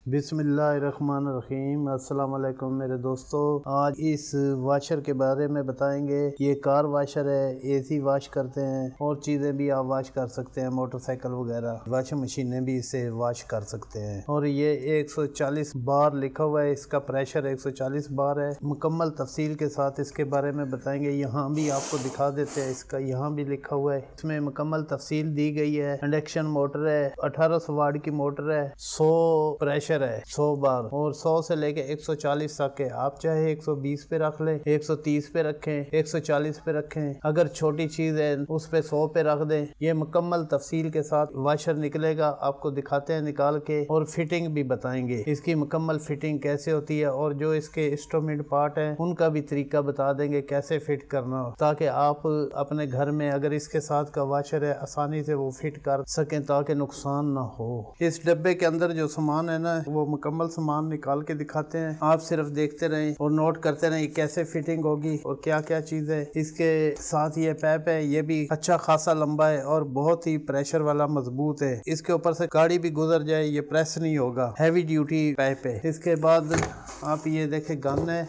बिस्मिल्लाहिर्रहमानिर्रहीम। अस्सलाम वालेकुम मेरे दोस्तों, आज इस वाशर के बारे में बताएंगे। ये कार वाशर है, एसी वाश करते हैं और चीज़ें भी आप वाश कर सकते हैं, मोटरसाइकिल वगैरह, वॉशिंग मशीनें भी इससे वाश कर सकते हैं। और ये 140 बार लिखा हुआ है, इसका प्रेशर 140 बार है। मुकम्मल तफसील के साथ इसके बारे में बताएंगे। यहाँ भी आपको दिखा देते हैं, इसका यहाँ भी लिखा हुआ है, इसमें मुकम्मल तफसील दी गई है। इंडक्शन मोटर है, 1800 वाट की मोटर है, 100 प्रेशर है, 100 बार, और 100 से लेके 140 तक है। आप चाहे 120 पे रख लें, 130 पे रखें, 140 पे रखें, अगर छोटी चीज है उस पे 100 पे रख दें। ये मुकम्मल तफसील के साथ वाशर निकलेगा, आपको दिखाते हैं निकाल के, और फिटिंग भी बताएंगे इसकी मुकम्मल फिटिंग कैसे होती है, और जो इसके इंस्ट्रूमेंट पार्ट है उनका भी तरीका बता देंगे कैसे फिट करना हो, ताकि आप अपने घर में अगर इसके साथ का वाशर है आसानी से वो फिट कर सकें ताकि नुकसान ना हो। इस डब्बे के अंदर जो सामान है ना, वो मुकम्मल सामान निकाल के दिखाते हैं। आप सिर्फ देखते रहें और नोट करते रहें कैसे फिटिंग होगी और क्या क्या चीज है। इसके साथ ये पैप है, ये भी अच्छा खासा लंबा है और बहुत ही प्रेशर वाला मजबूत है। इसके ऊपर से गाड़ी भी गुजर जाए ये प्रेस नहीं होगा, हैवी ड्यूटी पैप है। इसके बाद आप ये देखें गन है,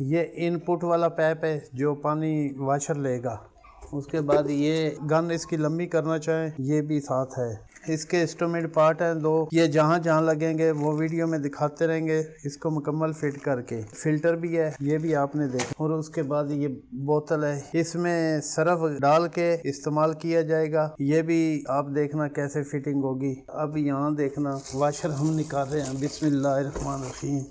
ये इनपुट वाला पैप है जो पानी वाशर लेगा। उसके बाद ये गन इसकी लंबी करना चाहे ये भी साथ है। इसके इंस्ट्रूमेंट पार्ट हैं 2, ये जहाँ जहाँ लगेंगे वो वीडियो में दिखाते रहेंगे इसको मुकम्मल फिट करके। फिल्टर भी है, ये भी आपने देखा। और उसके बाद ये बोतल है, इसमें सरफ डाल के इस्तेमाल किया जाएगा। ये भी आप देखना कैसे फिटिंग होगी। अब यहाँ देखना वाशर हम निकाल रहे हैं। बिस्मिल्लाहिर्रहमानिर्रहीम।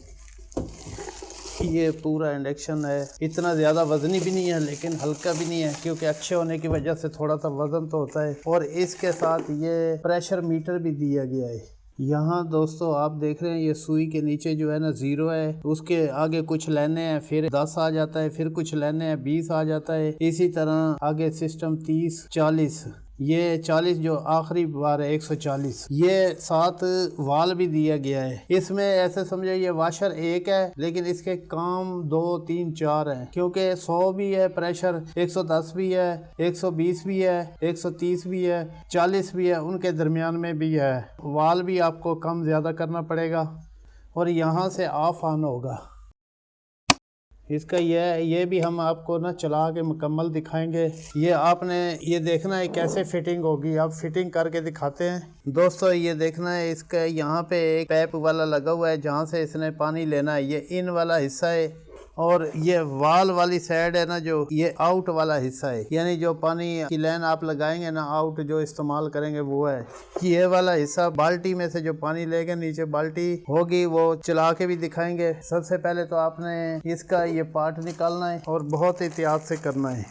ये पूरा इंडक्शन है, इतना ज़्यादा वजनी भी नहीं है लेकिन हल्का भी नहीं है, क्योंकि अच्छे होने की वजह से थोड़ा सा वजन तो होता है। और इसके साथ ये प्रेशर मीटर भी दिया गया है। यहाँ दोस्तों आप देख रहे हैं ये सुई के नीचे जो है ना 0 है, उसके आगे कुछ लाइनें हैं, फिर 10 आ जाता है, फिर कुछ लाइनें हैं 20 आ जाता है। इसी तरह आगे सिस्टम 30, 40, ये 40 जो आखिरी बार है 140। ये साथ वाल भी दिया गया है। इसमें ऐसे समझो ये वाशर एक है लेकिन इसके काम 2, 3, 4 हैं, क्योंकि 100 भी है प्रेशर, 110 भी है, 120 भी है, 130 भी है, 40 भी है, उनके दरमियान में भी है। वाल भी आपको कम ज़्यादा करना पड़ेगा और यहाँ से ऑफ ऑन होगा इसका। ये भी हम आपको ना चला के मुकम्मल दिखाएंगे। ये आपने ये देखना है कैसे फिटिंग होगी, आप फिटिंग करके दिखाते हैं। दोस्तों ये देखना है, इसका यहाँ पे एक पैप वाला लगा हुआ है जहाँ से इसने पानी लेना है, ये इन वाला हिस्सा है। और ये वाल वाली साइड है ना, जो ये आउट वाला हिस्सा है, यानी जो पानी की लाइन आप लगाएंगे ना, आउट जो इस्तेमाल करेंगे वो है। ये वाला हिस्सा बाल्टी में से जो पानी लेके नीचे बाल्टी होगी वो चला के भी दिखाएंगे। सबसे पहले तो आपने इसका ये पार्ट निकालना है और बहुत एहतियात से करना है।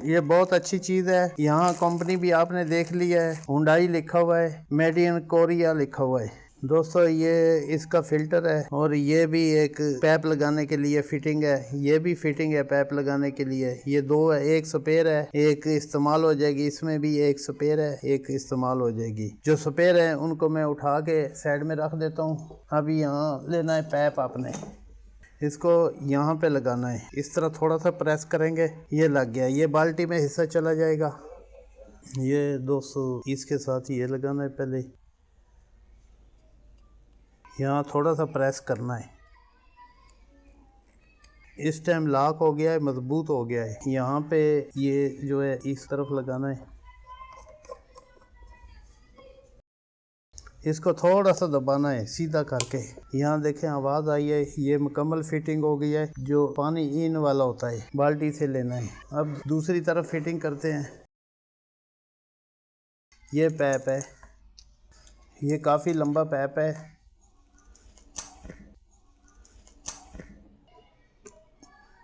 ये बहुत अच्छी चीज़ है। यहाँ कंपनी भी आपने देख ली है, हुंडई लिखा हुआ है, मेड इन कोरिया लिखा हुआ है। दोस्तों ये इसका फिल्टर है और ये भी एक पैप लगाने के लिए फिटिंग है। ये भी फिटिंग है पैप लगाने के लिए। ये 2 है, एक स्पेयर है, एक इस्तेमाल हो जाएगी। इसमें भी एक स्पेयर है, एक इस्तेमाल हो जाएगी। जो स्पेयर है उनको मैं उठा के साइड में रख देता हूँ। अभी यहाँ लेना है पैप, आपने इसको यहाँ पे लगाना है, इस तरह थोड़ा सा प्रेस करेंगे, ये लग गया, ये बाल्टी में हिस्सा चला जाएगा। ये दोस्तों इसके साथ ये लगाना है, पहले यहाँ थोड़ा सा प्रेस करना है। इस टाइम लॉक हो गया है, मजबूत हो गया है। यहाँ पे ये जो है इस तरफ लगाना है, इसको थोड़ा सा दबाना है सीधा करके। यहाँ देखें आवाज़ आई है, ये मुकम्मल फिटिंग हो गई है। जो पानी इन वाला होता है बाल्टी से लेना है। अब दूसरी तरफ फिटिंग करते हैं। ये पैप है, ये काफ़ी लंबा पैप है।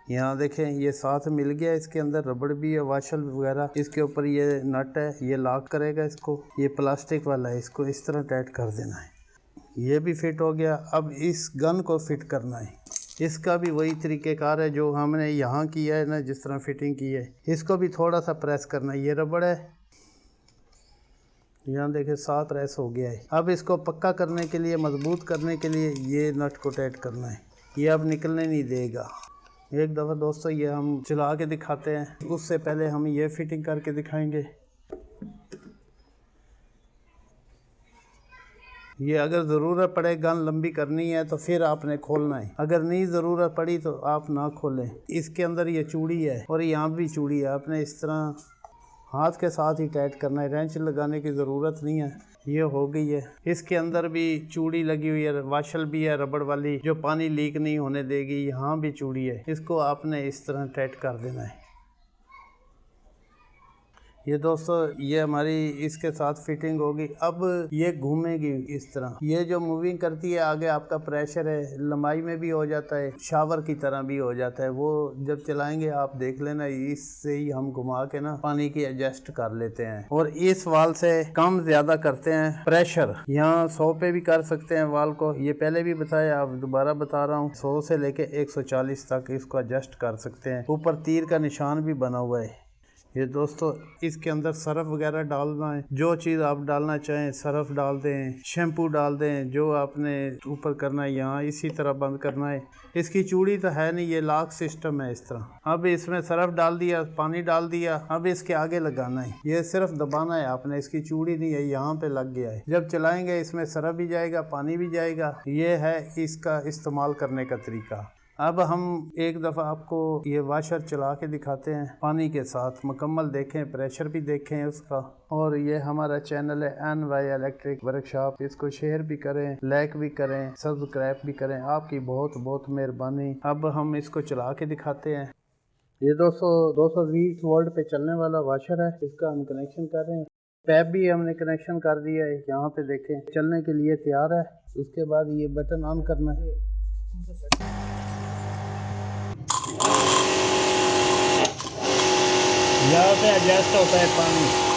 यहाँ देखें ये साथ मिल गया, इसके अंदर रबड़ भी है, वाशर वगैरह। इसके ऊपर ये नट है, ये लॉक करेगा इसको। ये प्लास्टिक वाला है, इसको इस तरह टाइट कर देना है। ये भी फिट हो गया। अब इस गन को फिट करना है। इसका भी वही तरीक़ेकार है जो हमने यहाँ किया है ना, जिस तरह फिटिंग की है। इसको भी थोड़ा सा प्रेस करना है। ये रबड़ है, यहाँ देखें साथ प्रेस हो गया है। अब इसको पक्का करने के लिए, मजबूत करने के लिए ये नट को टाइट करना है। ये अब निकलने नहीं देगा। एक दफ़ा दोस्तों ये हम चला के दिखाते हैं, उससे पहले हम ये फिटिंग करके दिखाएंगे। ये अगर ज़रूरत पड़े गन लंबी करनी है तो फिर आपने खोलना है, अगर नहीं ज़रूरत पड़ी तो आप ना खोलें। इसके अंदर ये चूड़ी है और यहाँ भी चूड़ी है, आपने इस तरह हाथ के साथ ही टाइट करना है, रेंच लगाने की ज़रूरत नहीं है। ये हो गई है। इसके अंदर भी चूड़ी लगी हुई है, वाशल भी है रबड़ वाली जो पानी लीक नहीं होने देगी। यहाँ भी चूड़ी है, इसको आपने इस तरह टाइट कर देना है। ये दोस्तों ये हमारी इसके साथ फिटिंग होगी। अब ये घूमेगी इस तरह, ये जो मूविंग करती है आगे आपका प्रेशर है, लंबाई में भी हो जाता है, शावर की तरह भी हो जाता है। वो जब चलाएंगे आप देख लेना, इससे ही हम घुमा के ना पानी की एडजस्ट कर लेते हैं। और इस वाल से कम ज्यादा करते हैं प्रेशर, यहाँ 100 पे भी कर सकते हैं वाल को। ये पहले भी बताया, अब दोबारा बता रहा हूँ, 100 से लेके 140 तक इसको एडजस्ट कर सकते हैं। ऊपर तीर का निशान भी बना हुआ है। ये दोस्तों इसके अंदर सरफ वगैरह डालना है, जो चीज़ आप डालना चाहें सरफ डाल दें, शैम्पू डाल दें, जो आपने ऊपर करना है यहाँ इसी तरह बंद करना है। इसकी चूड़ी तो है नहीं, ये लॉक सिस्टम है इस तरह। अब इसमें सरफ डाल दिया, पानी डाल दिया, अब इसके आगे लगाना है, ये सिर्फ दबाना है आपने, इसकी चूड़ी नहीं है, यहाँ पे लग गया है। जब चलाएंगे इसमें सरफ भी जाएगा, पानी भी जाएगा। ये है इसका इस्तेमाल करने का तरीका। अब हम एक दफ़ा आपको ये वाशर चला के दिखाते हैं पानी के साथ, मुकम्मल देखें, प्रेशर भी देखें उसका। और ये हमारा चैनल है NY इलेक्ट्रिक वर्कशॉप, इसको शेयर भी करें, लाइक भी करें, सब्सक्राइब भी करें, आपकी बहुत बहुत मेहरबानी। अब हम इसको चला के दिखाते हैं। ये 220 वोल्ट पे चलने वाला वाशर है, इसका हम कनेक्शन कर रहे हैं। पैप भी हमने कनेक्शन कर दिया है, यहाँ पे देखें चलने के लिए तैयार है। उसके बाद ये बटन ऑन करना है, यहाँ से एडजस्ट होता है पानी।